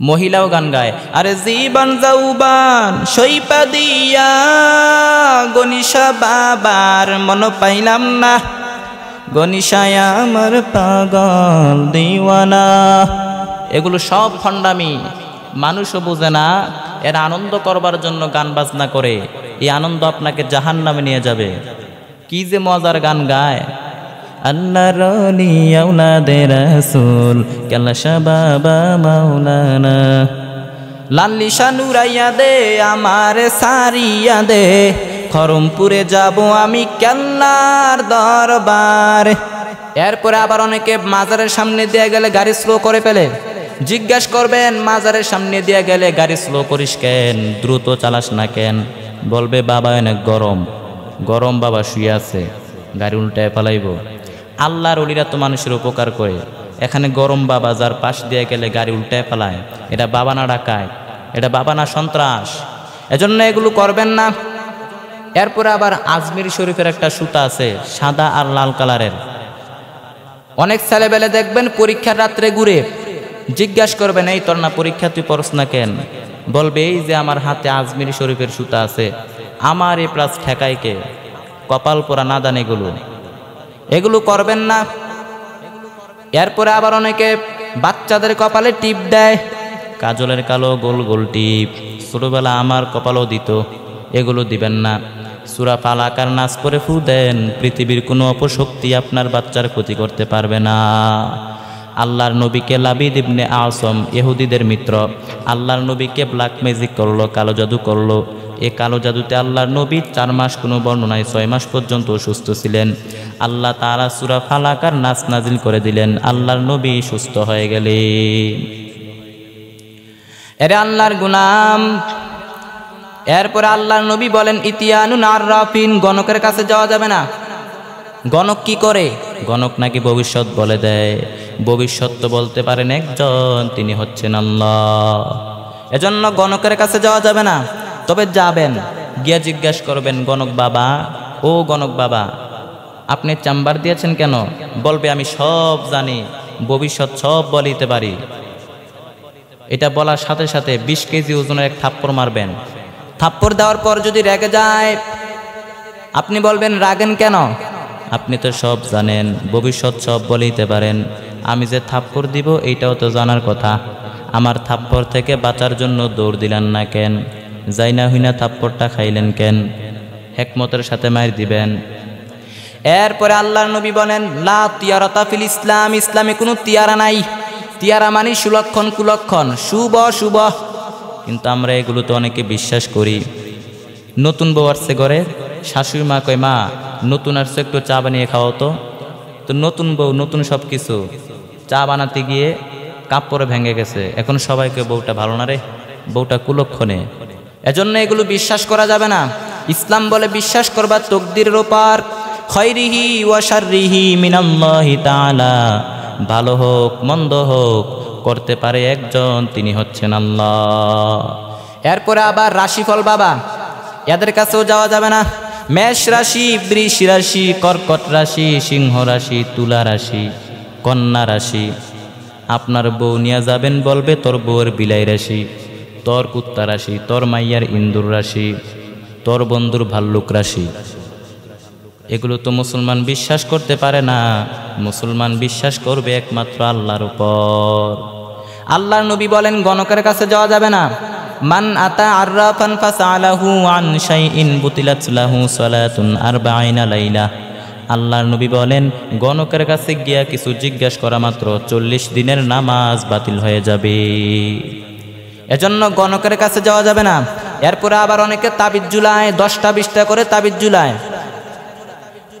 মহিলাও গান গায়, আরে জীবন যৌবন সইপা দিয়া গনিশা বাবার মন পাইলাম না, গনিশায় আমার পাগল দিওয়ানা। এগুলো সব ভণ্ডামি, মানুষও বোঝে না। এর আনন্দ করবার জন্য গান বাজনা করে, এই আনন্দ আপনাকে জাহান্নামে নিয়ে যাবে। কি যে মজার গান গায়, আল্লাহর ওলি আওলাদে রাসূল কালাশা বাবা মাওলানা, লাল্লিশা নুরাইয়া দে আমার সারিয়া দে, খরমপুরে যাব আমি কেল্লার দরবার। এরপরে আবার অনেকে মাজারের সামনে দিয়ে গেলে গাড়ি স্লো করে ফেলে। জিজ্ঞাসা করবেন মাজারের সামনে দিয়ে গেলে গাড়ি স্লো করিস কেন, দ্রুত চালাস না কেন? বলবে বাবা অনেক গরম, গরম বাবা শুয়ে আছে, গাড়ি উল্টায় ফেলাইব। আল্লাহর ওলিরা তো মানুষের উপকার করে, এখানে গরম বাবা যার পাশ দিয়ে গেলে গাড়ি উল্টায় ফেলায়, এটা বাবা না ডাকায়, এটা বাবা না সন্ত্রাস। এজন্য এগুলো করবেন না। এরপরে আবার আজমির শরীফের একটা সুতা আছে সাদা আর লাল কালারের, অনেক ছেলেবেলে দেখবেন পরীক্ষার রাত্রে ঘুরে, জিজ্ঞাসা করবেন এই তোর না পরীক্ষা, তুই পড়স না কেন? বলবে এই যে আমার হাতে আজমির শরীফের সুতা আছে, আমার এ প্লাস ঠেকায় কে? কপাল পোড়া নাদান এগুলো করবেন না। এরপরে আবার অনেকে বাচ্চাদের কপালে টিপ দেয়, কাজলের কালো গোল গোল টিপ, ছোটবেলা আমার কপালও দিত, এগুলো দিবেন না। সূরা ফালাকার নাচ করে ফু দেন, পৃথিবীর কোনো অপশক্তি আপনার বাচ্চার ক্ষতি করতে পারবে না। আল্লাহর নবীকে লাবিদ ইবনে আসম, ইহুদিদের মিত্র, আল্লাহর নবীকে ব্ল্যাক ম্যাজিক করলো, কালো জাদু করলো। এই কালো জাদুতে আল্লাহর নবী 4 মাস, কোনো বর্ণনায় 6 মাস পর্যন্ত অসুস্থ ছিলেন। আল্লাহ তাআলা সূরা ফালাকার নাচ নাজিল করে দিলেন, আল্লাহর নবী সুস্থ হয়ে গেলেন। এরে আল্লাহর গুলাম। এরপরে আল্লাহর নবী বলেন ইতিয়ানুন আররাফিন, গণকের কাছে যাওয়া যাবে না। গণক কি করে? গণক নাকি ভবিষ্যৎ বলে দেয়। ভবিষ্যৎ তো বলতে পারেন একজন, তিনি হচ্ছেন আল্লাহ। এজন্য গণকের কাছে যাওয়া যাবে না। তবে যাবেন, গিয়া জিজ্ঞাসা করবেন গণক বাবা, ও গণক বাবা আপনি চেম্বার দিয়েছেন কেন? বলবে আমি সব জানি, ভবিষ্যৎ সব বলিতে পারি। এটা বলার সাথে সাথে 20 কেজি ওজনের এক থাপ্পড় মারবেন। থাপ্পড় দেওয়ার পর যদি রেগে যায়, আপনি বলবেন রাগেন কেন? আপনি তো সব জানেন, ভবিষ্যৎ সব বলিতে পারেন, আমি যে থাপ্পড় দিব এইটাও তো জানার কথা। আমার থাপ্পড় থেকে বাঁচার জন্য দৌড় দিলেন না কেন? যাই না হই না থাপ্পড়টা খাইলেন কেন? হিকমতের সাথে মার দিবেন। এরপরে আল্লাহর নবী বলেন লা তিয়ারাতা ফিল ইসলাম, ইসলামে কোনো তিয়ারা নাই। তিয়ারা মানে সুলক্ষণ কুলক্ষণ, শুভ শুভ। কিন্তু আমরা এগুলোতে অনেকে বিশ্বাস করি। নতুন বউ আসছে ঘরে, শাশুড়ি মা কয় মা নতুন আসছে একটু চা বানিয়ে খাওয়াও তো। তো নতুন বউ নতুন সব কিছু, চা বানাতে গিয়ে কাপড়ে ভেঙে গেছে। এখন সবাইকে বউটা ভালো না রে, বউটা কুলক্ষণে। এজন্য এগুলো বিশ্বাস করা যাবে না। ইসলাম বলে বিশ্বাস করবা তকদিরের উপর, খৈরিহি ওয়া শাররিহি মিনাল্লাহি তাআলা, ভালো হোক মন্দ হোক করতে পারে একজন, তিনি হচ্ছেন আল্লাহ। এরপরে আবার রাশিফল বাবা, এদের কাছেও যাওয়া যাবে না। মেষ রাশি, বৃষ রাশি, কর্কট রাশি, সিংহ রাশি, তুলা রাশি, কন্যা রাশি। আপনার বউ নিয়ে যাবেন, বলবে তোর বউয়ের বিলাই রাশি, তোর কুত্তা রাশি, তোর মাইয়ার ইন্দুর রাশি, তোর বন্ধুর ভাল্লুক রাশি। এগুলো তো মুসলমান বিশ্বাস করতে পারে না। মুসলমান বিশ্বাস করবে একমাত্র আল্লাহর উপর। আল্লাহর নবী বলেন গণকের কাছে যাওয়া যাবে না। মান আতা আররাফান ফাসালাহু আন শাইইন বুতিলাত লাহু সালাতুন 40 লাইলা। আল্লাহর নবী বলেন গণকের কাছে গিয়া কিছু জিজ্ঞাসা করা মাত্র 40 দিনের নামাজ বাতিল হয়ে যাবে। এজন্য গণকের কাছে যাওয়া যাবে না। এরপরে আবার অনেকে তাবিজ ঝুলায়, 10টা 20টা করে তাবিজ ঝুলায়,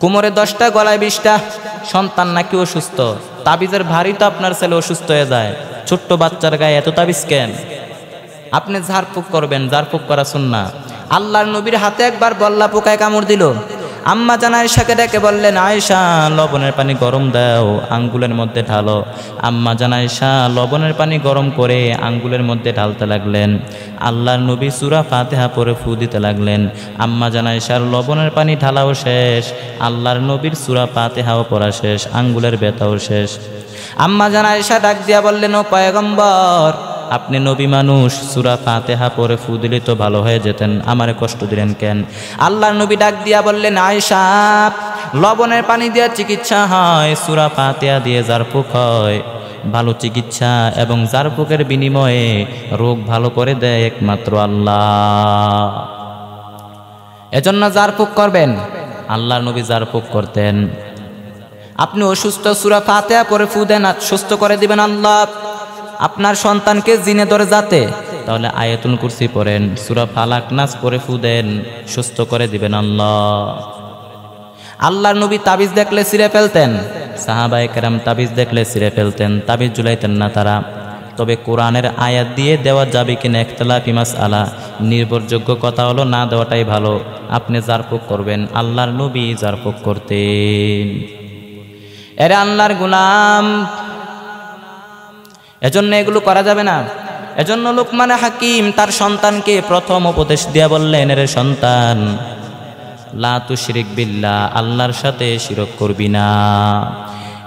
কোমরে 10টা গলায় 20টা। সন্তান নাকি অসুস্থ, তাবিজের ভারী তো আপনার ছেলে অসুস্থ হয়ে যায়। ছোট্ট বাচ্চার গায়ে এত তাবিজ কেন? আপনি ঝাড়ফুঁক করবেন, ঝাড়ফুঁক করা সুন্নাহ। আল্লাহর নবীর হাতে একবার বল্লা পোকায় কামড় দিল। আম্মা জান আয়েশাকে ডেকে বললেন আয়েশা লবণের পানি গরম দাও, আঙ্গুলের মধ্যে ঢালো। আম্মা জান আয়েশা লবণের পানি গরম করে আঙ্গুলের মধ্যে ঢালতে লাগলেন। আল্লাহর নবী সূরা ফাতিহা পড়ে ফু দিতে লাগলেন। আম্মা জান আয়েশার লবণের পানি ঢালাও শেষ, আল্লাহর নবীর সূরা ফাতিহাও পড়া শেষ, আঙ্গুলের ব্যথাও শেষ। আম্মা জান আয়েশা ডাক দিয়া বললেন ও পয়গম্বর, আপনি নবী মানুষ, সূরা ফাতিহা পড়ে ফু দিলে তো ভালো হয়ে যেতেন, আমারে কষ্ট দিলেন কেন? আল্লাহর নবী ডাক দিয়া বললেন, আয়েশা, লবণের পানি দিয়ে চিকিৎসা হয়, সূরা ফাতিহা দিয়ে জারফুক হয়। ভালো চিকিৎসা এবং জারফুকের বিনিময়ে রোগ ভালো করে দেয় একমাত্র আল্লাহ। এজন্য জারফুক করবেন। আল্লাহর নবী জারফুক করতেন। আপনি অসুস্থ, সূরা ফাতিহা পড়ে ফু দেন, সুস্থ করে দিবেন আল্লাহ। আপনার সন্তানকে জিনে ধরে যাতে, তাহলে আয়াতুল কুরসি পড়েন, সূরা ফালাক নাস পড়ে ফু দেন, সুস্থ করে দিবেন আল্লাহ। আল্লাহর নবী তাবিজ দেখলে ছিঁড়ে ফেলতেন, সাহাবায়ে কেরাম তাবিজ দেখলে ছিঁড়ে ফেলতেন, তাবিজ ঝুলাইতেন না তারা। তবে কোরআনের আয়াত দিয়ে দেওয়া যাবে কিনা ইখতিলাফি মাসআলা, নির্ভরযোগ্য কথা হলো না দেওয়াটাই ভালো। আপনি জারফুক করবেন, আল্লাহর নবী জারফুক করতেন। এরা আল্লাহর গোলাম, এজন্য এগুলো করা যাবে না। এজন্য লুকমান হাকিম তার সন্তানকে প্রথম উপদেশ দিয়া বললেন, এর সন্তান, লা তুশরিক বিল্লাহ, আল্লাহর সাথে শিরক করবি না।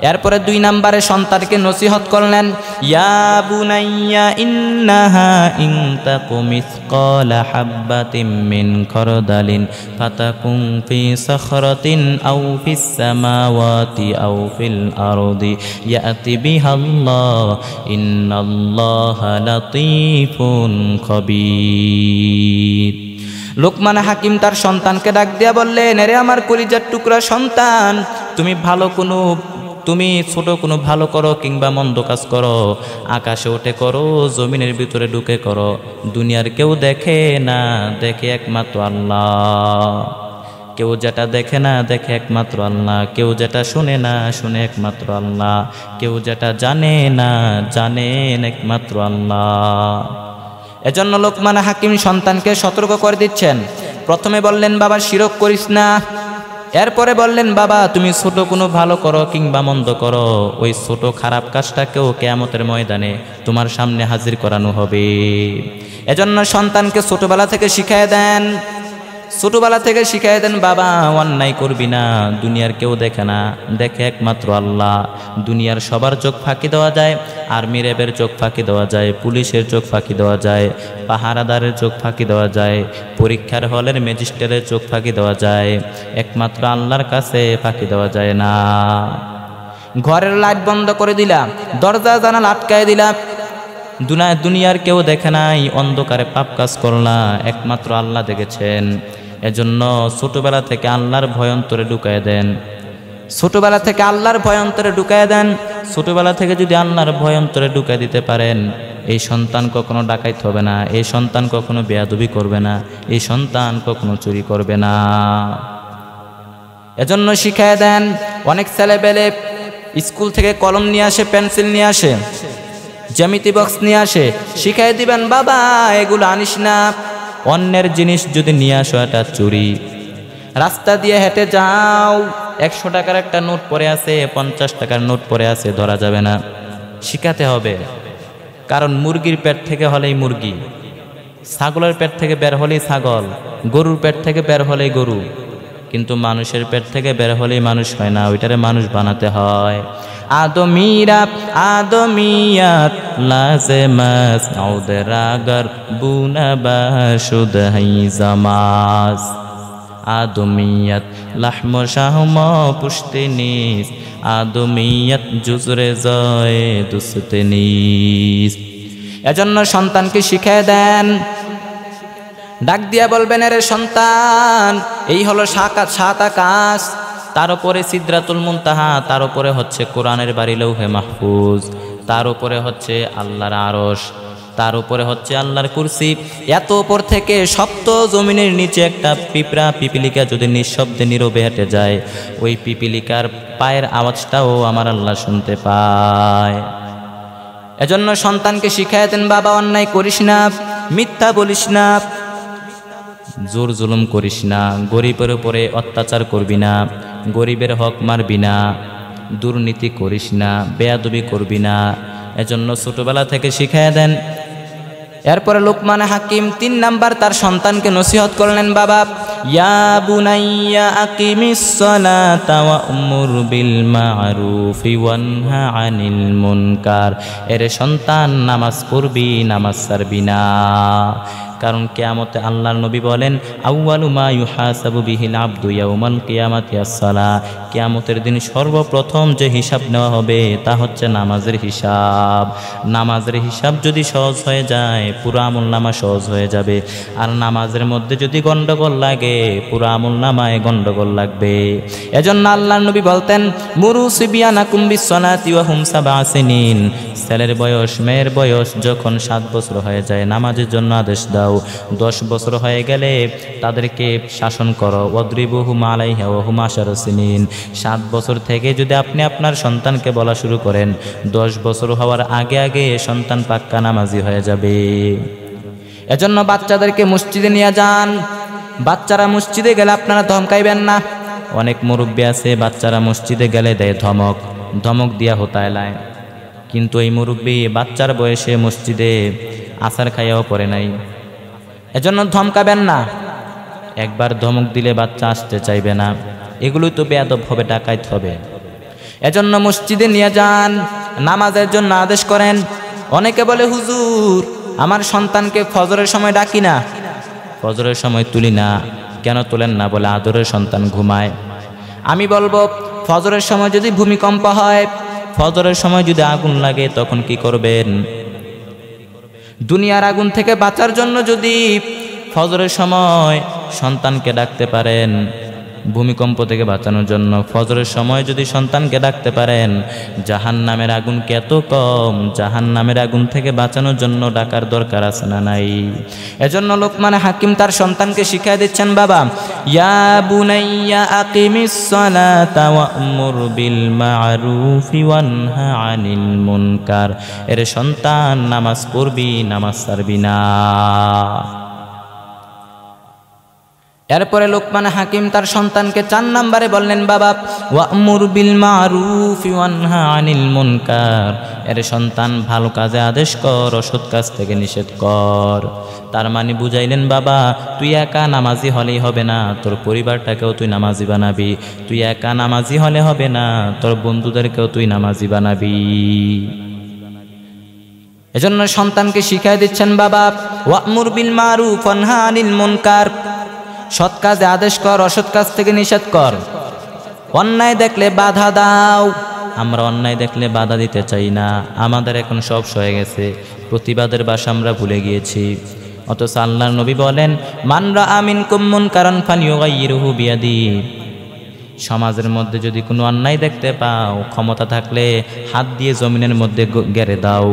এরপরে 2 নম্বরে সন্তানকে নসিহত করলেন, ইয়া বুনাইয়া ইন্নাহা ইন তাকু মিসকালা হাববাতিন মিন খারদালিন ফাতাকুন ফি সাখরাতিন আও ফিস সামাওয়াতি আও ফিল আরদি ইয়াতি বিহাল্লাহ ইন্নাল্লাহা লাতীফুন খাবীর। লুকমান হাকিম তার সন্তানকে ডাক দিয়া বললেন, আরে আমার কলিজার টুকরা সন্তান, তুমি ছোট কোনো ভালো করো কিংবা মন্দ কাজ করো, আকাশে ওঠে করো, জমিনের ভিতরে ঢুকে করো, দুনিয়ার কেউ দেখে না, দেখে একমাত্র আল্লাহ। কেউ যেটা দেখে না, দেখে একমাত্র আল্লাহ। কেউ যেটা শুনে না, শুনে একমাত্র আল্লাহ। কেউ যেটা জানে না, জানেন একমাত্র আল্লাহ। এজন্য লোকমান হাকিম সন্তানকে সতর্ক করে দিচ্ছেন। প্রথমে বললেন, বাবা শিরক করিস না। এরপরে বললেন, বাবা তুমি ছোট কোনো ভালো করো কিংবা মন্দ করো, ওই ছোট খারাপ কাজটাকেও কিয়ামতের ময়দানে তোমার সামনে হাজির করানো হবে। এজন্য সন্তানকে ছোটবেলা থেকে শিখিয়ে দেন, বাবা অন্যায় করবি না, দুনিয়ার কেউ দেখে না, দেখে একমাত্র আল্লাহ। দুনিয়ার সবার চোখ ফাঁকি দেওয়া যায়, আর্মি র্যাবের চোখ ফাঁকি দেওয়া যায়, পুলিশের চোখ ফাঁকি দেওয়া যায়, পাহারাদারের চোখ ফাঁকি দেওয়া যায়, পরীক্ষার হলের ম্যাজিস্ট্রেটের চোখ ফাঁকি দেওয়া যায়, একমাত্র আল্লাহর কাছে ফাঁকি দেওয়া যায় না। ঘরের লাইট বন্ধ করে দিলাম, দরজা জানালা আটকায় দিলাম, দুনিয়ার কেউ দেখে নাই, অন্ধকারে পাপ কাজ করলা, একমাত্র আল্লাহ দেখেছেন। এজন্য ছোটবেলা থেকে আল্লাহর ভয় অন্তরে ঢুকায় দেন, ছোটবেলা থেকে আল্লাহর ভয় অন্তরে ঢুকায় দেন। ছোটবেলা থেকে যদি আল্লাহর ভয় অন্তরে ঢুকায় দিতে পারেন, এই সন্তান কখনো ডাকাইত হবে না, এই সন্তান কখনো বেয়াদবি করবে না, এই সন্তান কখনো চুরি করবে না। এজন্য শিখায় দেন। অনেক ছেলেবেলে স্কুল থেকে কলম নিয়ে আসে, পেন্সিল নিয়ে আসে, জ্যামিতি বক্স নিয়ে আসে, শিখাই দিবেন, বাবা এগুলো আনিস না, অন্যের জিনিস যদি নিয়ে আসো এটা চুরি। রাস্তা দিয়ে হেঁটে যাও, 100 টাকার একটা নোট পড়ে আছে, 50 টাকার নোট পড়ে আছে, ধরা যাবে না। শিখাতে হবে, কারণ মুরগির পেট থেকে হলেই মুরগি, ছাগলের পেট থেকে বের হলেই ছাগল, গরুর পেট থেকে বের হলেই গরু, কিন্তু মানুষের পেট থেকে বের হলেই মানুষ হয় না, ওইটারে মানুষ বানাতে হয়। আদমিয়াত লাজেমাস আউদের আগার বুনাবাশুদ হাইজামাস, আদমিয়াত লাহম শাহম পুশতেনিস, আদমিয়াত জুজরে জয় দুসতেনিস। এজন্য সন্তানকে শিখিয়ে দেন, ডাক দিয়া বলবেন, এর সন্তান এই হলো 7 আকাশ, তার উপরে সিদরাতুল মুনতাহা, তার উপরে হচ্ছে কোরআনের বাড়ি লৌহে মাহফুজ, তার উপরে হচ্ছে আল্লাহর আরশ, তার উপরে হচ্ছে আল্লাহর কুরসি। এত উপর থেকে সপ্ত জমিনের নিচে একটা পিপিলিকা যদি নিঃশব্দে নীরবে হেঁটে যায়, ওই পিপিলিকার পায়ের আওয়াজটাও আমার আল্লাহ শুনতে পায়। এজন্য সন্তানকে শিখায় দেন, বাবা অন্যায় করিস না, মিথ্যা বলিস না, জোর জুলুম করিস না, গরিবের উপরে অত্যাচার করবি না, গরিবের হক মারবি না, দুর্নীতি করিস না, বেয়াদবি করবি না। এজন্য ছোটবেলা থেকে শিখিয়ে দেন। এরপরে লোকমান হাকিম 3 নাম্বার তার সন্তানকে নসিহত করলেন, বাবা ইয়া বুনাইয়া আকিমিস সালাতা ওয়া'মুর বিল মা'রুফি ওয়ানহা আনিল মুনকার। এরে সন্তান নামাজ পড়বি, নামাজ ছাড়বি না। কারণ কিয়ামতে আল্লাহর নবী বলেন আউয়ালু মা ইউহাসাবু বিহিল আবদু ইয়াউমাল কিয়ামাতি আস-সালাহ। কিয়ামতের দিন সর্বপ্রথম যে হিসাব নেওয়া হবে তা হচ্ছে নামাজের হিসাব। নামাজের হিসাব যদি সহজ হয়ে যায় পুরো আমলনামা সহজ হয়ে যাবে, আর নামাজের মধ্যে যদি গন্ডগোল লাগে পুরো আমলনামায় গন্ডগোল লাগবে। এজন্য আল্লাহর নবী বলতেন মুরু সিবিয়ানাকুম বিস-সালাতি ওয়া হুম সাবআ সিনিন। ছেলের বয়স মেয়ের বয়স যখন 7 বছর হয়ে যায় নামাজের জন্য আদেশ দাও। 10 বছর হয়ে গেলে তাদেরকে শাসন করো। ওয়াদরিবুহুম আলাইহা ওয়া হুম আশারু সিনিন। 7 বছর থেকে যদি আপনি আপনার সন্তানকে বলা শুরু করেন 10 বছর হওয়ার আগে আগে সন্তান পাক্কা নামাজি হয়ে যাবে। এজন্য বাচ্চাদেরকে মসজিদে নিয়ে যান। বাচ্চারা মসজিদে গেলে আপনারা ধমকাইবেন না। অনেক মুরব্বী আছে বাচ্চারা মসজিদে গেলে দেয় ধমক, ধমক দিয়া হোতায়লায়। কিন্তু এই মুরব্বী বাচ্চার বয়সে মসজিদে আসার খাইয়াও পড়ে নাই, এজন্য ধমকাবেন না। একবার ধমক দিলে বাচ্চা আসতে চাইবে না, এগুলোই তো বেয়াদব হবে, ডাকাইত হবে। এজন্য মসজিদে নিয়ে যান, নামাজের জন্য আদেশ করেন। অনেকে বলে হুজুর আমার সন্তানকে ফজরের সময় ডাকি না, ফজরের সময় তুলি না। কেন তোলেন না? বলে আদরের সন্তান ঘুমায়। আমি বলবো ফজরের সময় যদি ভূমিকম্প হয়, ফজরের সময় যদি আগুন লাগে তখন কি করবেন? দুনিয়ার আগুন থেকে বাঁচার জন্য যদি ফজরের সময় সন্তানকে ডাকতে পারেন, ভূমিকম্প থেকে বাঁচানোর জন্য ফজরের সময় যদি সন্তানকে ডাকতে পারেন, জাহান্নামের আগুন কি এত কম? জাহান্নামের আগুন থেকে বাঁচানোর জন্য ডাকার দরকার আছে না নাই? এজন্য লোকমান হাকিম তার সন্তানকে শিখিয়ে দিচ্ছেন, বাবা ইয়া বুনাইয়া আকিমিস সালাতা ওয়া'মুর বিল মা'রুফি ওয়ানহা আনিল মুনকার। এর সন্তান নামাজ পড়বি, নামাজ ছাড়বি না। এরপরে লোকমান হাকিম তার সন্তানকে 4 নম্বরে বললেন, বাবা ওয়া'মুর বিল মা'রুফি ওয়ানহা আনিল মুনকার। এর সন্তান ভালো কাজে আদেশ কর, অসৎ কাজ থেকে নিষেধ কর। তার মানে বুঝাইলেন, বাবা তুই একা নামাজি হলেই হবে না, তোর পরিবারটাকেও তুই নামাজি বানাবি। তুই একা নামাজি হলে হবে না, তোর বন্ধুদেরকেও তুই নামাজি বানাবি। এজন্য সন্তানকে শিখিয়ে দিচ্ছেন, বাবা ওয়া'মুর বিল মা'রুফ ওয়ানহা আনিল মুনকার। সৎ কাজে আদেশ কর, অসৎ কাজ থেকে নিষেধ কর। অন্যায় দেখলে বাধা দাও। আমরা অন্যায় দেখলে বাধা দিতে চাই না, আমাদের এখন সব সয়ে গেছে, প্রতিবাদের ভাষা আমরা ভুলে গিয়েছি। অথচ আল্লাহর নবী বলেন মান রাআ মিনকুম মুনকারান ফালিয়ুগাইয়িরহু বিয়াদিহি। সমাজের মধ্যে যদি কোনো অন্যায় দেখতে পাও, ক্ষমতা থাকলে হাত দিয়ে জমিনের মধ্যে গেড়ে দাও।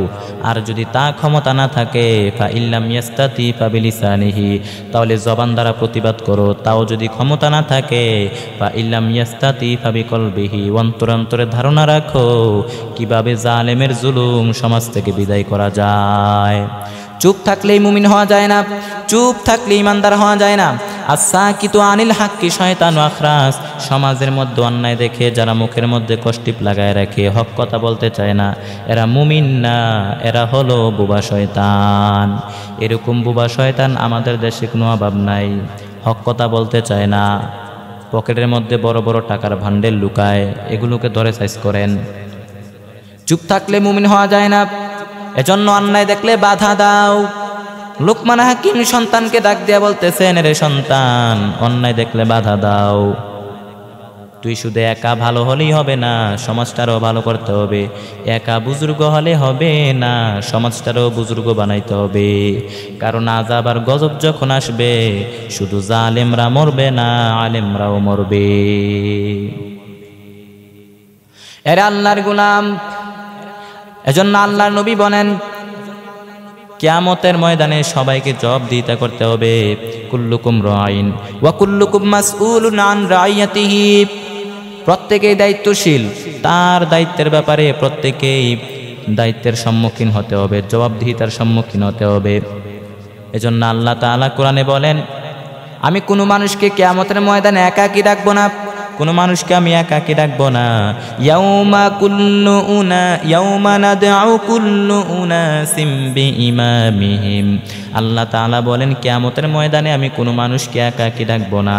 আর যদি তা ক্ষমতা না থাকে ফা ইল্লাম ইয়াস্তাতি ফা বিলিসানিহি, তাহলে জবান দ্বারা প্রতিবাদ করো। তাও যদি ক্ষমতা না থাকে ফা ইল্লাম ইয়াস্তাতি ফা বিকলবিহি, অন্তরে ধারণা রাখো কিভাবে জালেমের জুলুম সমাজ থেকে বিদায় করা যায়। চুপ থাকলেই মুমিন হওয়া যায় না, চুপ থাকলে ইমানদার হওয়া যায় না। আস-সাকিতু আনিল হাক্কি শয়তানু আখরাস। সমাজের মধ্যে অন্যায় দেখে যারা মুখের মধ্যে কষ্টিপ লাগায় রাখে, হক কথা বলতে চায় না, এরা মুমিন না, এরা হলো বোবা শয়তান। এরকম বোবা শয়তান আমাদের দেশে কোনো অভাব নাই। হক কথা বলতে চায় না, পকেটের মধ্যে বড় বড় টাকার ভান্ডেল লুকায়, এগুলোকে ধরে সাইজ করেন। চুপ থাকলে মুমিন হওয়া যায় না, এজন্য অন্যায় দেখলে বাধা দাও। লোকমান হাকিম সন্তানকে ডাক দিয়া বলতেছেন, রে সন্তান অন্যায় দেখলে বাধা দাও। তুই শুধু একা ভালো হলেই হবে না, সমাজটারও ভালো করতে হবে। একা বুজুর্গ হলে হবে না, সমাজটারও বুজুর্গ বানাইতে হবে। কারণ আযাব আর গজব যখন আসবে শুধু জালেমরা মরবে না, আলেমরাও মরবে। এরা আল্লাহর গোলাম। এজন্য আল্লাহর নবী বলেন কিয়ামতের ময়দানে সবাইকে জবাবদিহিতা করতে হবে। কুল্লুকুম রাইন ওয়া কুল্লুকুম মাসউলুন আন রাইয়াতিহি। প্রত্যেকেই দায়িত্বশীল, তার দায়িত্বের ব্যাপারে প্রত্যেকেই দায়িত্বের সম্মুখীন হতে হবে, জবাবদিহিতার সম্মুখীন হতে হবে। এজন্য আল্লাহ তাআলা কোরআনে বলেন আমি কোনো মানুষকে কিয়ামতের ময়দানে একাকী রাখবো না, কোনো মানুষকে আমি একাকী ডাকবো না। ইয়াউমা নাদউ কুল্লু উনাসিম বিইমামিহিম, আল্লাহ তাআলা বলেন কিয়ামতের ময়দানে আমি কোনো মানুষকে একাকী ডাকবো না,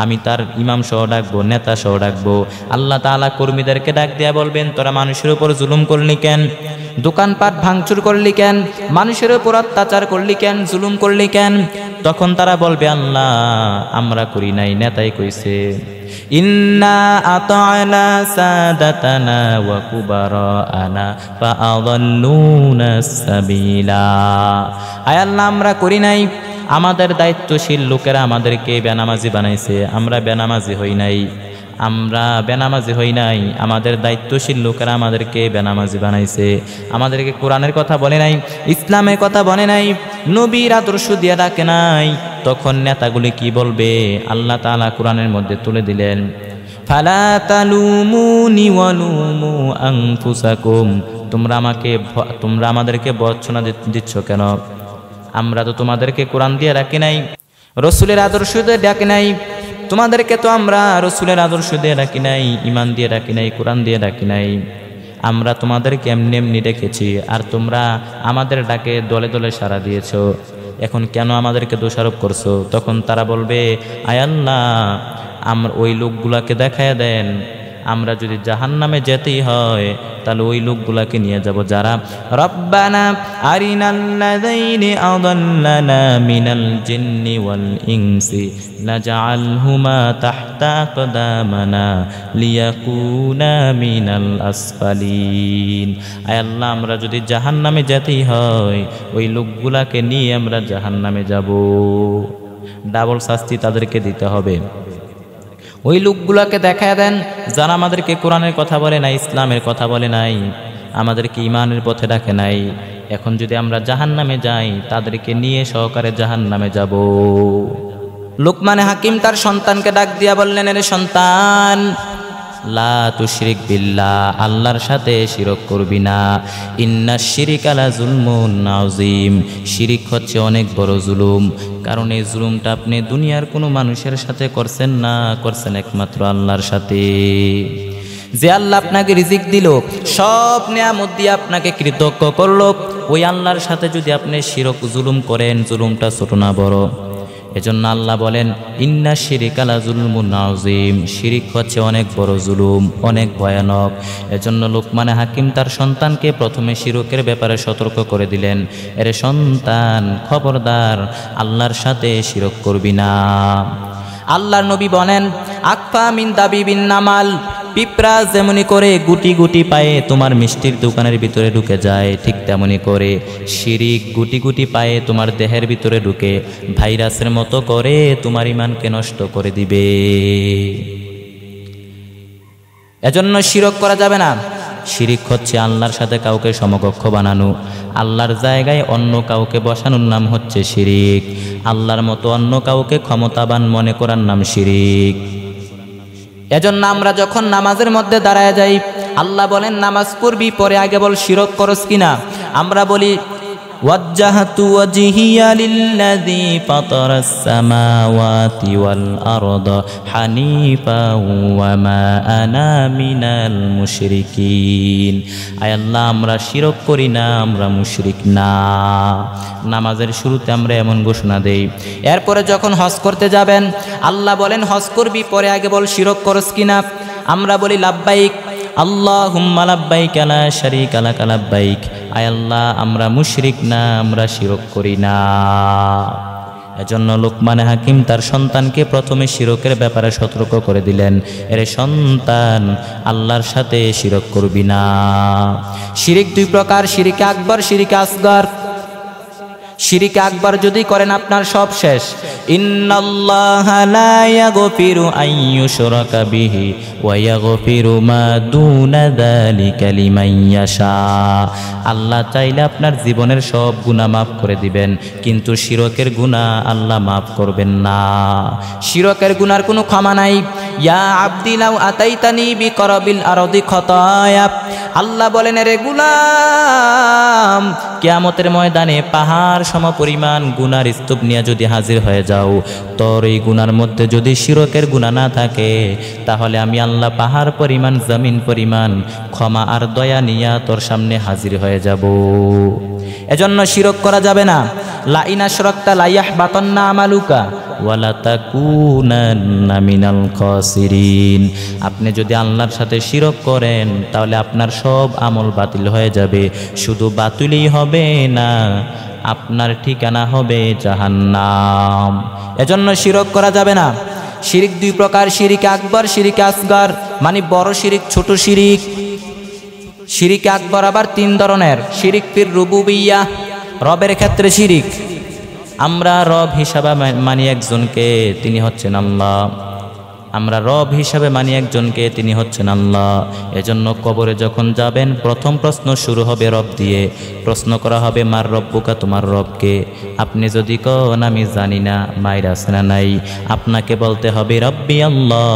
আমি তার ইমাম সহ ডাকবো, নেতা সহ ডাকবো। আল্লাহ তাআলা কর্মীদেরকে ডাক দিয়া বলবেন, তোরা মানুষের উপর জুলুম করলি কেন? দোকানপাট ভাঙচুর করলি কেন? মানুষের উপর অত্যাচার করলি কেন? জুলুম করলি কেন? তখন তারা বলবে, আল্লাহ আমরা করি নাই, নেতাই কইছে। ইন্না আতা'না সাদাতানা ওয়া কুবারানা ফাআযাল্লুনা সাবিলা, আয় আল্লাহ আমরা করি নাই, আমাদের দায়িত্বশীল লোকেরা আমাদেরকে বেনামাজি বানাইছে, আমরা বেনামাজি হই নাই, আমরা বেনামাজি হই নাই, আমাদের দায়িত্বশীল লোকেরা আমাদেরকে বেনামাজি বানাইছে, আমাদেরকে কোরআনের কথা বলে নাই, ইসলামের কথা বলে নাই, নবীর আদর্শ দিয়ে ডাকে নাই। তখন নেতাগুলি কি বলবে? আল্লাহ তাআলা কোরআনের মধ্যে তুলে দিলেন, ফালা তালুমুনি ওয়ালুমু আনফুসাকুম, তোমরা আমাদেরকে ভর্ৎসনা দিচ্ছ কেন? আমরা তো তোমাদেরকে কোরআন দিয়ে ডাকি নাই, রসুলের আদর্শ দিয়ে ডাকি নাই, তোমাদেরকে তো আমরা রসুলের আদর্শ দিয়ে ডাকি নাই, ইমান দিয়ে ডাকি নাই, কোরআন দিয়ে ডাকি নাই, আমরা তোমাদেরকে এমনি এমনি ডেকেছি, আর তোমরা আমাদের ডাকে দলে দলে সাড়া দিয়েছ, এখন কেন আমাদেরকে দোষারোপ করছো? তখন তারা বলবে, আয় আল্লাহ আমরা ওই লোকগুলাকে দেখায় দেন, আমরা যদি জাহান্নামে যেতেই হয় তাহলে ওই লোকগুলাকে নিয়ে যাব যারা রব্বানা আরিনাল্লাযাইনি আদাল্লানা মিনাল জিন্নি ওয়াল ইনসি লাজআলহুমা তাহতা আকদামানা লিয়াকুনা মিনাল আসফালিন। আয় আল্লাহ আমরা যদি জাহান্নামে যেতেই হয় ওই লোকগুলাকে নিয়ে আমরা জাহান্নামে যাব, ডাবল শাস্তি তাদেরকে দিতে হবে। ওই লোকগুলোকে দেখায় দেন যারা আমাদেরকে কোরআনের কথা বলে নাই, ইসলামের কথা বলে নাই, আমাদেরকে ইমানের পথে ডাকে নাই। এখন যদি আমরা জাহান্নামে যাই তাদেরকে নিয়ে সহকারে জাহান্নামে যাব। লুকমান হাকিম তার সন্তানকে ডাক দিয়া বললেন, এর সন্তান লা তুশরিক বিল্লাহ, আল্লাহর সাথে শিরক করবি না। ইন্নাশ শিরিকা লা যুলমুন আযীম, শিরিক হচ্ছে অনেক বড় জুলুম। কারণ এই জুলুমটা আপনি দুনিয়ার কোনো মানুষের সাথে করছেন না, করছেন একমাত্র আল্লাহর সাথে। যে আল্লাহ আপনাকে রিজিক দিল, সব নিয়ামত দিয়ে আপনাকে কৃতজ্ঞ করলো, ওই আল্লাহর সাথে যদি আপনি শিরক জুলুম করেন, জুলুমটা ছোট না বড়? এজন্য আল্লাহ বলেন ইন্না শিরিকা লা যুলমুন আযীম, শিরিক হচ্ছে অনেক বড় জুলুম, অনেক ভয়ানক। এজন্য লুকমান হাকিম তার সন্তানকে প্রথমে শিরকের ব্যাপারে সতর্ক করে দিলেন, এরে সন্তান খবরদার আল্লাহর সাথে শিরক করবি না। আল্লাহর নবী বলেন আকফা মিন দাবিবিন নামাল, পিঁপড়া যেমনি করে গুটি গুটি পায়ে তোমার মিষ্টির দোকানের ভিতরে ঢুকে যায়, ঠিক তেমনি করে শিরিক গুটি গুটি পায়ে তোমার দেহের ভিতরে ঢুকে ভাইরাসের মতো করে তোমার ঈমানকে নষ্ট করে দিবে। এজন্য শিরক করা যাবে না। শিরিক হচ্ছে আল্লাহর সাথে কাউকে সমকক্ষ বানানো, আল্লাহর জায়গায় অন্য কাউকে বসানোর নাম হচ্ছে শিরিক, আল্লাহর মতো অন্য কাউকে ক্ষমতাবান মনে করার নাম শিরিক। এজন্য আমরা যখন নামাজের মধ্যে দাঁড়ায় যাই, আল্লাহ বলেন নামাজ পড়বি, পরে আগে বল শিরক করস কিনা। আমরা বলি ওয়াজ্জাহতু ওয়াজহিয়া লিল্লাযী ফাতারাস সামাওয়াতি ওয়াল আরদা হানিফা ওয়া মা আনা মিনাল মুশরিকিন। আয় আল্লাহ আমরা শিরক করি না, আমরা মুশরিক না। নামাজের শুরুতে আমরা এমন ঘোষণা দেই। এরপরে যখন হজ করতে যাবেন, আল্লাহ বলেন হজ করবি, পরে আগে বল শিরক করস কিনা। আমরা বলি লাব্বাইক আল্লাহুম্মা লাব্বাইক লা শারীকা লাকা লাব্বাইক। আয় আল্লাহ আমরা মুশরিক না, আমরা শিরক করি না। এজন্য লুকমান হাকিম তার সন্তানকে প্রথমে শিরকের ব্যাপারে সতর্ক করে দিলেন, এর সন্তান আল্লাহর সাথে শিরক করবি না। শিরিক দুই প্রকার, শিরিকে আকবর, শিরিকে আসগর। শিরিকে আকবর যদি করেন আপনার সব শেষ। ইন্নাল্লাহা লা ইয়াগফিরু আন ইউশরাকা বিহি ওয়া ইয়াগফিরু মা দুনা যালিকা লিমান ইয়াশা। আল্লাহ চাইলে আপনার জীবনের সব গুনাহ মাফ করে দিবেন, কিন্তু শিরকের গুনাহ আল্লাহ মাফ করবেন না। শিরকের গুনার কোনো ক্ষমা নাই। ইয়া আবদি লাউ আতাইতানি বিকরাবিল আরদি খতায়া, আল্লাহ বলেন রে গোলাম কিয়ামতের ময়দানে পাহাড় সমপরিমাণ গুনার স্তূপ নিয়ে যদি হাজির হয়ে যাও, তোর এই গুনার মধ্যে যদি শিরকের গুনাহ না থাকে, তাহলে আমি আল্লাহ পাহাড় পরিমাণ জমিন পরিমাণ ক্ষমা আর দয়া নিয়ে তোর সামনে হাজির হয়ে যাব। এজন্য শিরক করা যাবে না। লা ইন আশরাকতা লা ইয়াহবাতান্না আমালুকা ওয়া লা তাকুনান্না মিনাল খাসিরিন। আপনি যদি আল্লাহর সাথে শিরক করেন তাহলে আপনার সব আমল বাতিল হয়ে যাবে। শুধু বাতিলই হবে না, আপনার ঠিকানা হবে জাহান্নাম। এজন্য শিরক করা যাবে না। শিরিক দুই প্রকার, শিরিক আকবর, শিরিক আসগর, মানে বড় শিরিক, ছোট শিরিক। শিরিক আকবর আবার তিন ধরনের। শিরিক ফির রুবুবিয়্যাহ, রবের ক্ষেত্রে শিরিক। আমরা রব হিসাবে মানি একজনকে, তিনি হচ্ছেন আল্লাহ। আমরা রব হিসাবে মানি একজনকে, তিনি হচ্ছেন আল্লাহ। এজন্য কবরে যখন যাবেন প্রথম প্রশ্ন শুরু হবে রব দিয়ে। প্রশ্ন করা হবে মার রব্বুকা, তোমার রবকে। আপনি যদি কোন আমি জানি না, মায়ের আছে না নাই, আপনাকে বলতে হবে রব্বি আল্লাহ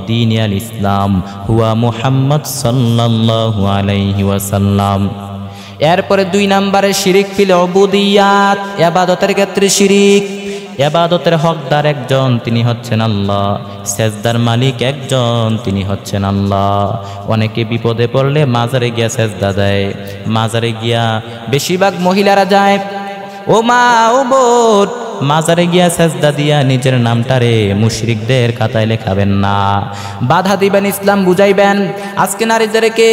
দীনি আল ইসলাম হুয়া মুহাম্মদ সাল্লাল্লাহু আলাইহি ওয়াসাল্লাম। এরপরে দুই নম্বরে শিরিক ফিল উবুদিয়াত, ইবাদতের ক্ষেত্রে শিরিক। ইবাদতের হকদার একজন, তিনি হচ্ছেন আল্লাহ। সেজদার মালিক একজন, তিনি হচ্ছেন আল্লাহ। অনেকে বিপদে পড়লে মাজারে গিয়া সেজদা দেয়। মাজারে গিয়া বেশিরভাগ মহিলারা যায়, ও মা ও বোন, মাজারে গিয়া সেজদা দিয়া নিজের নামটারে মুশরিকদের খাতায় লেখাবেন না, বাধা দিবেন, ইসলাম বুঝাইবেন। আজকে নারীদেরকে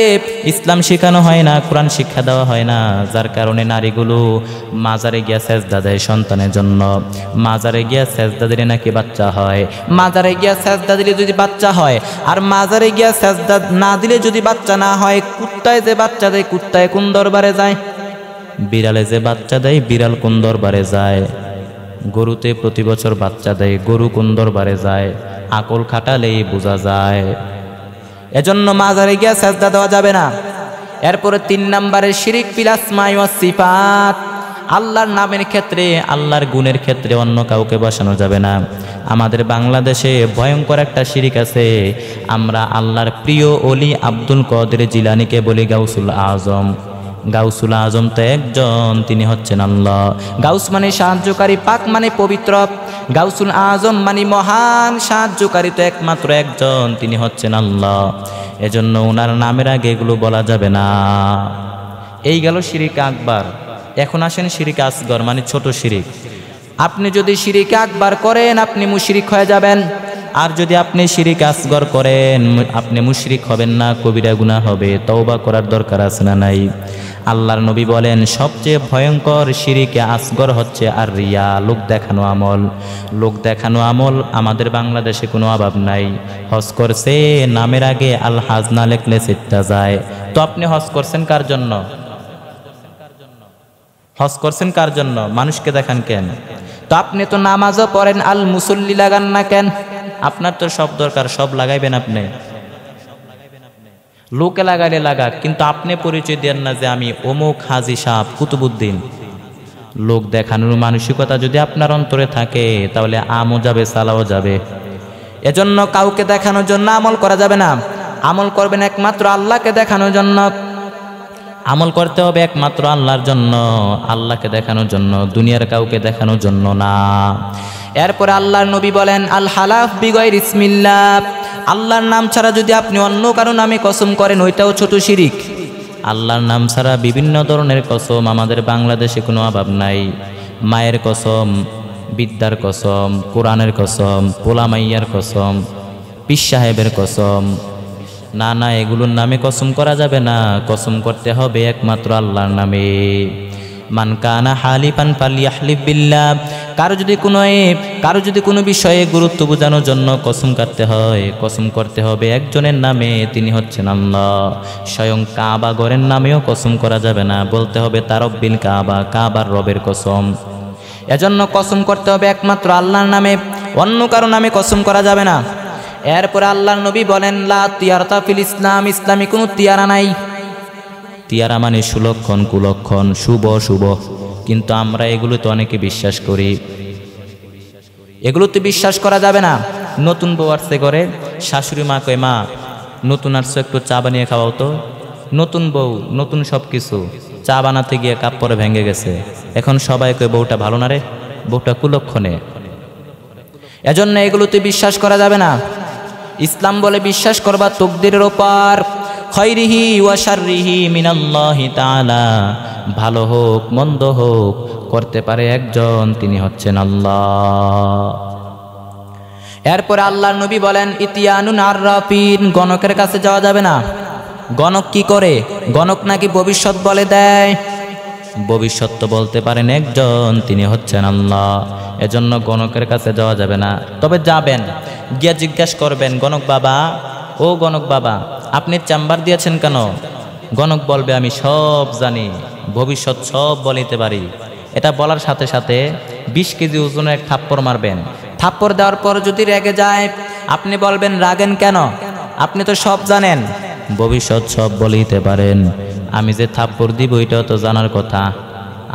ইসলাম শেখানো হয় না, কোরআন শিক্ষা দেওয়া হয় না, যার কারণে নারীগুলো মাজারে গিয়া সেজদা দেয় সন্তানের জন্য। মাজারে গিয়া সেজদা দিলে নাকি বাচ্চা হয়। মাজারে গিয়া সেজদা দিলে যদি বাচ্চা হয়, আর মাজারে গিয়া সেজদা না দিলে যদি বাচ্চা না হয়, কুত্তায় যে বাচ্চা দেয়, কুত্তায় কোন দরবারে যায়? বিড়ালে যে বাচ্চা দেয়, বিড়াল কোন দরবারে যায়? গরুতে প্রতি বছর বাচ্চা দেয়, গরু কোন দরবারে যায়? আকল খাটালেই বোঝা যায়। এজন্য মাজারে গিয়া সেজদা দেওয়া যাবে না। এরপরে তিন নম্বরে শিরিক ফিল আসমাই ওয়াস সিফাত, আল্লাহর নামের ক্ষেত্রে, আল্লাহর গুণের ক্ষেত্রে অন্য কাউকে বসানো যাবে না। আমাদের বাংলাদেশে ভয়ঙ্কর একটা শিরিক আছে। আমরা আল্লাহর প্রিয় ওলি আব্দুল কাদের জিলানীকে বলি গাউসুল আজম। গাউসুল আজম তো একজন, তিনি হচ্ছেন আল্লাহ। গাউস মানে সাহায্যকারী, পাক মানে পবিত্র। গাউসুল আজম মানে মহান সাহায্যকারী তো একমাত্র একজন, তিনি হচ্ছেন আল্লাহ। এজন্য ওনার নামের আগে এগুলো বলা যাবে না। এই গেল শিরিক আকবার। এখন আসেন শিরিক আসগর, মানে ছোট শিরিক। আপনি যদি শিরিক আকবার করেন আপনি মুশরিক হয়ে যাবেন, আর যদি আপনি শিরিক আসগর করেন আপনি মুশরিক হবেন না, কবিরা গুনাহ হবে। তওবা করার দরকার আছে না নাই? আল্লাহর নবী বলেন সবচেয়ে ভয়ঙ্কর শিরিকে আসগর হচ্ছে আর রিয়া, লোক দেখানো আমল। লোক দেখানো আমল আমাদের বাংলাদেশে কোনো অভাব নাই। হজ করছে, নামের আগে আল হাজ না লেখলে সিটটা যায়। তো আপনি হজ করছেন কার জন্য? হজ করছেন কার জন্য? মানুষকে দেখান কেন? তো আপনি তো নামাজও পড়েন, আল মুসল্লি লাগান না কেন? আপনার তো সব দরকার, সব লাগাইবেন আপনি। লোকে লাগাইলে লাগাক, কিন্তু আপনি পরিচয় দেন না যে আমি অমুক হাজি সাহেব কুতুবুদ্দিন। লোক দেখানোর মানসিকতা যদি আপনার অন্তরে থাকে তাহলে আমও যাবে, সালাও যাবে। এজন্য কাউকে দেখানোর জন্য আমল করা যাবে না। আমল করবেন একমাত্র আল্লাহকে দেখানোর জন্য। আমল করতে হবে একমাত্র আল্লাহর জন্য, আল্লাহকে দেখানোর জন্য, দুনিয়ার কাউকে দেখানোর জন্য না। এরপরে আল্লাহর নবী বলেন আল হালাফ বিগয়র ইসমিল্লাহ, আল্লাহর নাম ছাড়া যদি আপনি অন্য কারো নামে কসম করেন ওইটাও ছোট শিরিক। আল্লাহর নাম ছাড়া বিভিন্ন ধরনের কসম আমাদের বাংলাদেশে কোনো অভাব নাই। মায়ের কসম, বিদ্যার কসম, কোরআনের কসম, পোলামাইয়ার কসম, পীর সাহেবের কসম, না না, এগুলোর নামে কসম করা যাবে না। কসম করতে হবে একমাত্র আল্লাহর নামে। মান কানা হালিফান ফালিয়াহলিফ বিল্লাহ, কারো যদি কোনো বিষয়ে গুরুত্ব বোঝানোর জন্য কসম কাটতে হয়, কসম করতে হবে একজনের নামে, তিনি হচ্ছেন আল্লাহ। স্বয়ং কাবা ঘরের নামেও কসম করা যাবে না, বলতে হবে তারব্বিল কাবা, কাবার রবের কসম। এজন্য কসম করতে হবে একমাত্র আল্লাহর নামে, অন্য কারো নামে কসম করা যাবে না। এরপরে আল্লাহর নবী বলেন লা তিয়ারাতা ফিল ইসলাম, ইসলামে কোনো তিয়ারা নাই। তিয়ারা মানে সুলক্ষণ, কুলক্ষণ, শুভ শুভ, কিন্তু আমরা এগুলোতে অনেকে বিশ্বাস করি। এগুলোতে বিশ্বাস করা যাবে না। নতুন বউ আসছে করে, শাশুড়ি মা কয় মা নতুন আসছে একটু চা বানিয়ে খাওয়াও তো। নতুন বউ, নতুন সব কিছু, চা বানাতে গিয়ে কাপ পরে ভেঙে গেছে, এখন সবাই কয় বউটা ভালো না রে, বউটা কুলক্ষণে। এজন্য এগুলোতে বিশ্বাস করা যাবে না। ইসলাম বলে বিশ্বাস করবা তকদিরের ওপর, খৈরিহি ওয়া শাররিহি মিনাল্লাহি তাআলা, ভালো হোক মন্দ হোক করতে পারে একজন, তিনি হচ্ছেন আল্লাহ। এরপরে আল্লাহর নবী বলেন ইতিয়ানুন আররাফিন, গণকের কাছে যাওয়া যাবে না। গণক কি করে? গণক নাকি ভবিষ্যৎ বলে দেয়। ভবিষ্যৎ তো বলতে পারেন একজন, তিনি হচ্ছেন আল্লাহ। এজন্য গণকের কাছে যাওয়া যাবে না। তবে যাবেন, গিয়া জিজ্ঞাসা করবেন, গণক বাবা, ও গণক বাবা, আপনি চেম্বার দিয়েছেন কেন? গণক বলবে আমি সব জানি, ভবিষ্যৎ সব বলিতে পারি। এটা বলার সাথে সাথে 20 কেজি ওজনের এক থাপ্পড় মারবেন। থাপ্পড় দেওয়ার পর যদি রেগে যায়, আপনি বলবেন রাগেন কেন, আপনি তো সব জানেন। ভবিষ্যৎ সব বলিতে পারেন, আমি যে থাপ্পড় দিব এটাও তো জানার কথা।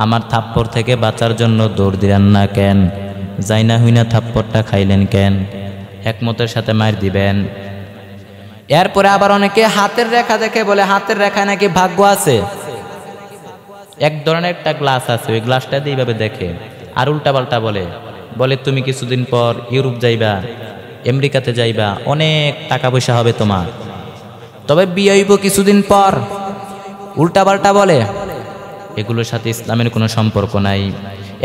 আমার থাপ্পড় থেকে বাঁচার জন্য দৌড় দিলেন না কেন? যাই না হই না থাপ্পড়টা খাইলেন কেন? একমতের সাথে মার দিবেন। এরপরে আবার অনেকে হাতের রেখা দেখে বলে হাতের রেখায় নাকি ভাগ্য আছে। এক ধরনের একটা গ্লাস আছে, ওই গ্লাসটা দিয়ে এইভাবে দেখে আর উল্টাপাল্টা বলে বলে তুমি কিছুদিন পর ইউরোপ যাইবা, আমেরিকাতে যাইবা, অনেক টাকা পয়সা হবে তোমার, তবে বিয়ে হইব কিছুদিন পর, উল্টাপাল্টা বলে। এগুলোর সাথে ইসলামের কোনো সম্পর্ক নাই।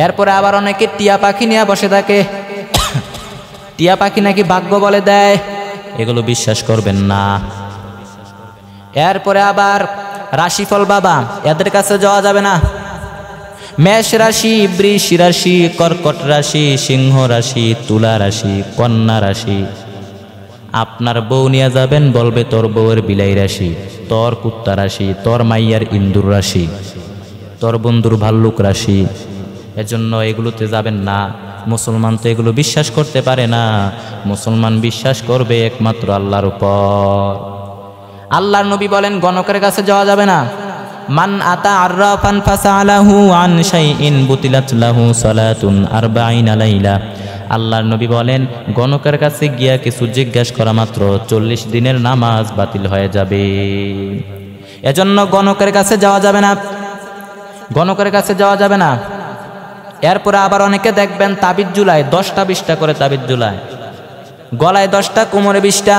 এরপরে আবার অনেকে টিয়া পাখি নিয়ে বসে থাকে, টিয়া পাখি নাকি ভাগ্য বলে দেয়, এগুলো বিশ্বাস করবেন না। এরপরে আবার রাশিফল বাবা, এদের কাছে যাওয়া যাবে না। মেষ রাশি, বৃষ রাশি, কর্কট রাশি, সিংহ রাশি, তুলা রাশি, কন্যা রাশি, আপনার বউ নিয়ে যাবেন, বলবে তোর বউয়ের বিলাই রাশি, তোর কুত্তা রাশি, তোর মাইয়ার ইন্দুর রাশি, তোর বন্ধুর ভাল্লুক রাশি। এজন্য এগুলোতে যাবেন না। মুসলমান তো এগুলো বিশ্বাস করতে পারে না। মুসলমান বিশ্বাস করবে একমাত্র আল্লাহর উপর। আল্লাহর নবী বলেন গণকের কাছে যাওয়া যাবে না। মান আতা আররাফান ফাসালাহু আন শাইইন বুতিলাত লাহু সালাতুন 40 লাইলা। আল্লাহর নবী বলেন গণকের কাছে গিয়া কিছু জিজ্ঞাসা করা মাত্র 40 দিনের নামাজ বাতিল হয়ে যাবে। এজন্য গণকের কাছে যাওয়া যাবে না, গণকের কাছে যাওয়া যাবে না। এরপরে আবার অনেকে দেখবেন তাবিজ ঝুলায়, 10টা 20টা করে তাবিজ ঝুলায়, গলায় 10টা, কোমরে 20টা।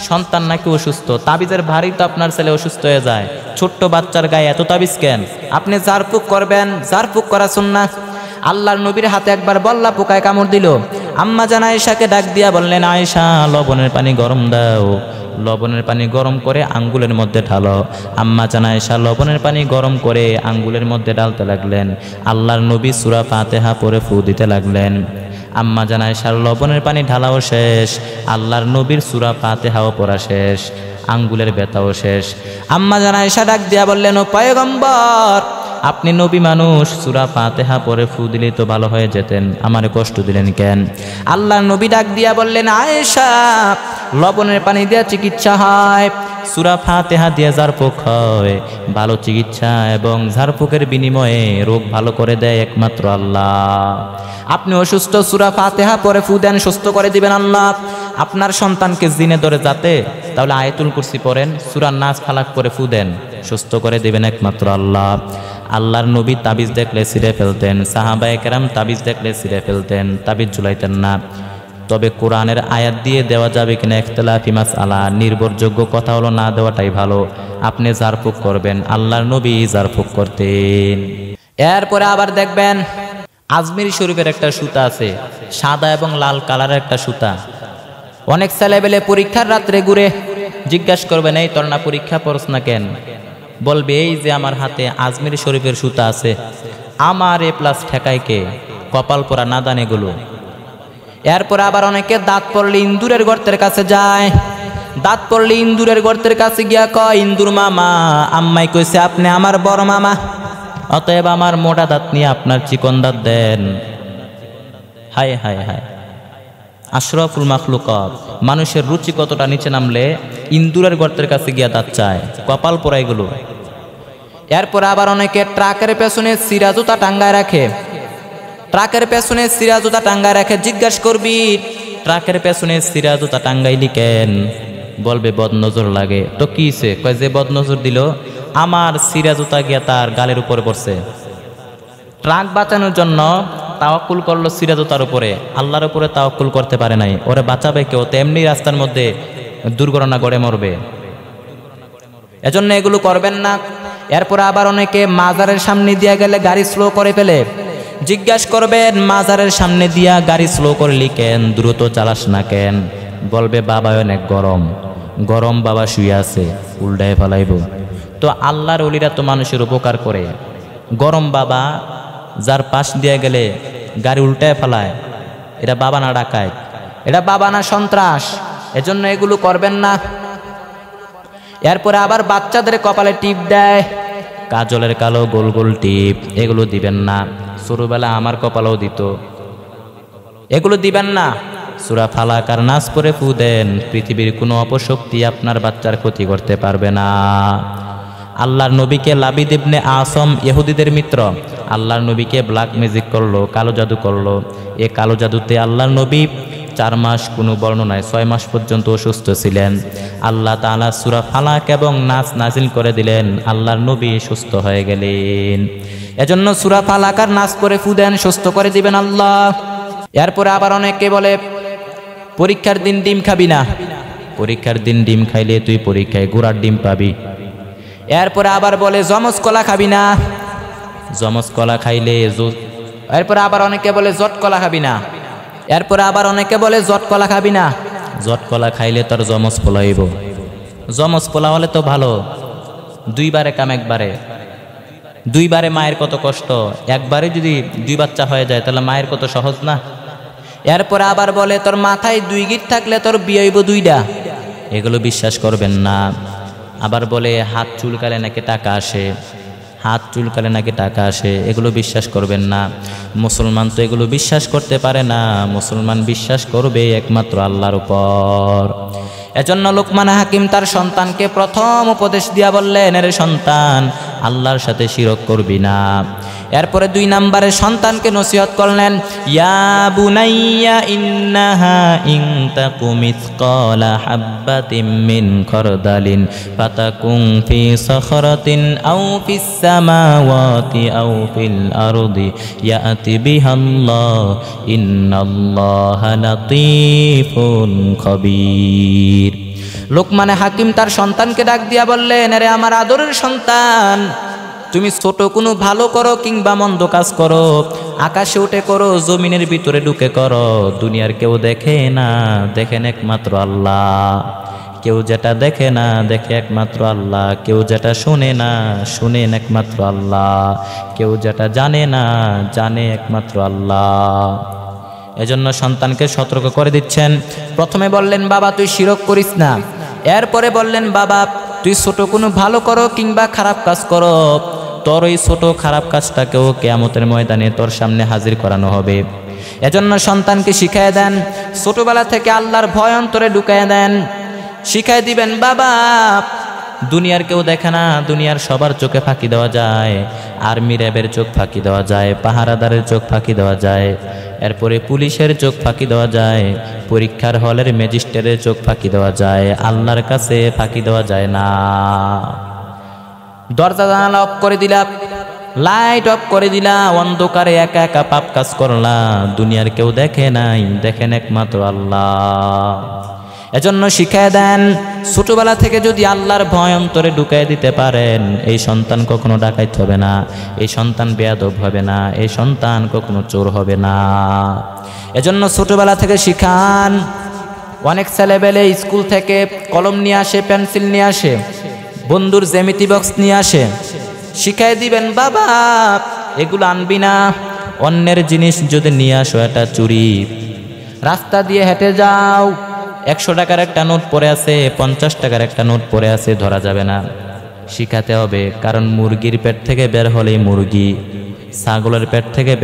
সন্তান নাকি অসুস্থ, তাবিজের ভারী তো আপনার ছেলে অসুস্থ হয়ে যায়। ছোট্ট বাচ্চার গায়ে এত তাবিজ কেন? আপনি ঝাড়ফুঁক করবেন, ঝাড়ফুঁক করা সুন্নাহ। আল্লাহর নবীর হাতে একবার বল্লা পোকায় কামড় দিল। আম্মা জান আয়েশাকে ডাক দিয়া বললেন, আয়েশা লবণের পানি গরম দাও, লবণের পানি গরম করে আঙ্গুলের মধ্যে ঢালো। আম্মা জান আয়েশা লবণের পানি গরম করে আঙ্গুলের মধ্যে ঢালতে লাগলেন। আল্লাহর নবী সূরা ফাতিহা পড়ে ফু দিতে লাগলেন। আম্মা জান আয়েশার লবণের পানি ঢালাও শেষ, আল্লাহর নবীর সূরা ফাতিহাও পড়া শেষ, আঙ্গুলের ব্যথাও শেষ। আম্মা জান আয়েশা ডাক দিয়া বললেন, ও পয়গম্বর, আপনি নবী মানুষ, সূরা ফাতিহা পড়ে ফু দিলেই তো ভালো হয়ে যেতেন, আমারে কষ্ট দিলেন কেন? আল্লাহর নবী ডাক দিয়া বললেন, আয়েশা লবণের পানি দিয়া চিকিৎসা হয়, সূরা ফাতিহা দিয়ে ঝাড়ফুঁক হয়। ভালো চিকিৎসা এবং ঝাড়ফুঁকের বিনিময়ে রোগ ভালো করে দেয় একমাত্র আল্লাহ। আপনি অসুস্থ, সূরা ফাতিহা পড়ে ফু দেন, সুস্থ করে দিবেন আল্লাহ। আপনার সন্তানকে জিনে ধরে যাতে, তাহলে আয়াতুল কুরসি পড়েন, সূরা নাস ফালাক পড়ে ফু দেন, সুস্থ করে দিবেন একমাত্র আল্লাহ। আল্লাহর নবী তাবিজ দেখলে ছিঁড়ে ফেলতেন, সাহাবায়ে কেরাম তাবিজ দেখলে ছিঁড়ে ফেলতেন, তাবিজ ঝুলাইতেন না। তবে কোরআনের আয়াত দিয়ে দেওয়া যাবে কিনা ইখতিলাফি মাসআলা, নির্ভরযোগ্য কথা হলো না দেওয়াটাই ভালো। আপনি ঝাড়ফুঁক করবেন, আল্লাহর নবী ঝাড়ফুঁক করতেন। এরপরে আবার দেখবেন আজমিরি শরীফের একটা সুতা আছে, সাদা এবং লাল কালারের একটা সুতা। অনেক ছেলেবেলে পরীক্ষার রাত্রে ঘুরে জিজ্ঞাসা করবেন, এই তোর না পরীক্ষা পড়ছ না কেন? বলবে এই যে আমার হাতে আজমিরি শরীফের সুতা আছে, আমার A+ ঠেকায় কে? কপাল পরা নাদান এগুলো। এরপর আবার অনেকে দাঁত পড়লে ইন্দুরের গর্তের কাছে যায়, দাঁত পড়লে ইন্দুরের গর্তের কাছে গিয়া কয়, ইন্দুর মামা, আম্মাই কইছে আপনি আমার বড় মামা, অতএব আমার মোটা দাঁত নিয়ে আপনার চিকন দাঁত দেন। হায় হায় হায়, আশরাফুল মাখলুকাত, মানুষের রুচি কতটা নিচে নামলে ইন্দুরের গর্তের কাছে গিয়া দাঁত চায়, কপাল পোড়া এগুলো। এরপর আবার অনেকে ট্রাকের পেছনে সিরা জুতা টাঙ্গায় রাখে, ট্রাকের পেছনে সিরা জুতা টাঙ্গায় রাখে। জিজ্ঞাসা করবি ট্রাকের পেছনে সিরা জুতা টাঙ্গাইলি কেন? বলবে বদনজর লাগে। তো কিছে? কয় যে বদনজর দিল আমার সিরা জুতা গিয়া তার গালের উপরে পড়ছে। ট্রাক বাঁচানোর জন্য তাওয়াক্কুল করলো সিরা জুতার উপরে, আল্লাহর উপরে তাওয়াক্কুল করতে পারে নাই। ওরে বাঁচাবে কেউ? তেমনি রাস্তার মধ্যে দুর্ঘটনা গড়ে মরবে। এজন্য এগুলো করবেন না। এরপরে আবার অনেকে মাজারের সামনে দিয়া গেলে গাড়ি স্লো করে ফেলে। জিজ্ঞাসা করবেন মাজারের সামনে দিয়া গাড়ি স্লো করলি কেন, দ্রুত চালাস না কেন? বলবে বাবা অনেক গরম, গরম বাবা শুয়ে আছে, উল্টায় ফেলাইব। তো আল্লাহর ওলিরা তো মানুষের উপকার করে, গরম বাবা যার পাশ দিয়ে গেলে গাড়ি উল্টায় ফেলায়, এটা বাবা না ডাকায়, এটা বাবা না সন্ত্রাস। এজন্য এগুলো করবেন না। এরপরে আবার বাচ্চাদের কপালে টিপ দেয়, কাজলের কালো গোল গোল টিপ, এগুলো দিবেন না। ছোটবেলা আমার কপালেও দিত, এগুলো দিবেন না। সূরা ফালাক আর নাস পড়ে ফু দেন, পৃথিবীর কোনো অপশক্তি আপনার বাচ্চার ক্ষতি করতে পারবে না। আল্লাহর নবীকে লাবিদ ইবনে আসম, ইহুদিদের মিত্র, আল্লাহর নবীকে ব্ল্যাক ম্যাজিক করলো, কালো জাদু করলো। এ কালো জাদুতে আল্লাহর নবী 4 মাস, কোনো বর্ণনায় 6 মাস পর্যন্ত অসুস্থ ছিলেন। আল্লাহ তাআলা সূরা ফালাক এবং নাস নাজিল করে দিলেন, আল্লাহর নবী সুস্থ হয়ে গেলেন। এজন্য সূরা ফালাক আর নাস পড়ে ফু দেন, সুস্থ করে দিবেন আল্লাহ। এরপরে আবার অনেকে বলে পরীক্ষার দিন ডিম খাবি না, পরীক্ষার দিন ডিম খাইলে তুই পরীক্ষায় ঘোড়ার ডিম পাবি। এরপরে আবার বলে জমজ কলা খাবি না, জমজ কলা খাইলে। এরপরে আবার অনেকে বলে জট কলা খাবি না, এরপরে আবার অনেকে বলে জট কলা খাবি না, জট কলা খাইলে তোর জমজ পোলা হইব। জমজ পোলা হলে তো ভালো, 2 বারে কাম একবারে, 2 বারে মায়ের কত কষ্ট, একবারে যদি 2 বাচ্চা হয়ে যায় তাহলে মায়ের কত সহজ না। এরপরে আবার বলে তোর মাথায় 2 গিট থাকলে তোর বিয়ে হইব 2টা, এগুলো বিশ্বাস করবেন না। আবার বলে হাত চুলকালে নাকি টাকা আসে, হাত চুলকালে নাকি টাকা আসে, এগুলো বিশ্বাস করবেন না। মুসলমান তো এগুলো বিশ্বাস করতে পারে না, মুসলমান বিশ্বাস করবে একমাত্র আল্লাহর উপর। এজন্য লোকমান হাকিম তার সন্তানকে প্রথম উপদেশ দিয়া বললেন, এর সন্তান আল্লাহর সাথে শিরক করবি না। এরপরে 2 নম্বরে সন্তানকে নসিহত করলেন, ইয়া বুনাইয়া ইন্নাহা ইন তাকু মিসকালা হাববাতিন মিন খারদালিন ফাতাকুন ফি সাখরাতিন আও ফিস সামাওয়াতি আও ফিল আরদি ইয়াতি বিহাল্লাহ ইন্নাল্লাহা লাতীফুন খাবীর। লোকমান হাকিম তার সন্তানকে ডাক দিয়া বললেন, আরে আমার আদরের সন্তান, তুমি ছোট কোনো ভালো করো কিংবা মন্দ কাজ করো, আকাশে উঠে করো, জমিনের ভিতরে ঢুকে করো, দুনিয়ার কেউ দেখে না, দেখেন একমাত্র আল্লাহ। কেউ যেটা দেখে না, দেখে একমাত্র আল্লাহ। কেউ যেটা শোনে না, শোনেন একমাত্র আল্লাহ। কেউ যেটা জানে না, জানে একমাত্র আল্লাহ। এজন্য সন্তানকে সতর্ক করে দিচ্ছেন। প্রথমে বললেন বাবা তুই শিরক করিস না, এরপরে বললেন বাবা তুই ছোট কোনো ভালো করো কিংবা খারাপ কাজ করো, তোর ওই ছোট খারাপ কাজটাকেও কিয়ামতের ময়দানে তোর সামনে হাজির করানো হবে। এজন্য সন্তানকে শিখায় দেন, ছোটবেলা থেকে আল্লাহর ভয় অন্তরে ঢুকায় দেন, শিখায় দিবেন বাবা দুনিয়ার কেউ দেখে না, দুনিয়ার সবার চোখে ফাঁকি দেওয়া যায়, আর্মি র্যাবের চোখ ফাঁকি দেওয়া যায়, পাহারাদারের চোখ ফাঁকি দেওয়া যায়, এরপরে পুলিশের চোখ ফাঁকি দেওয়া যায়, পরীক্ষার হলের ম্যাজিস্ট্রেটের চোখ ফাঁকি দেওয়া যায়, আল্লাহর কাছে ফাঁকি দেওয়া যায় না। দরজা জানালা অফ করে দিলা, লাইট অফ করে দিলা, অন্ধকারে একা একা পাপ কাজ করলা, দুনিয়ার কেউ দেখে নাই, দেখেন একমাত্র আল্লাহ। এজন্য শিখায় দেন, ছোটবেলা থেকে যদি আল্লাহর ভয় অন্তরে ঢুকাই দিতে পারেন, এই সন্তান কখনো ডাকাইত হবে না, এই সন্তান বেয়াদব হবে না, এই সন্তান কখনো চোর হবে না। এজন্য ছোটবেলা থেকে শিখান। অনেক ছেলেবেলে স্কুল থেকে কলম নিয়ে আসে, পেন্সিল নিয়ে আসে, বন্ধুর জ্যামিতি বক্স নিয়ে আসে, শিখাই দিবেন বাবা এগুলো আনবি না, অন্যের জিনিস যদি নিয়ে আসো এটা চুরি। রাস্তা দিয়ে হেঁটে যাও, 100 টাকার একটা নোট পড়ে আছে, 50 টাকার একটা নোট পড়ে আছে, ধরা যাবে না। শিখাতে হবে, কারণ মুরগির পেট থেকে বের হলেই মুরগি, ছাগলের পেট থেকে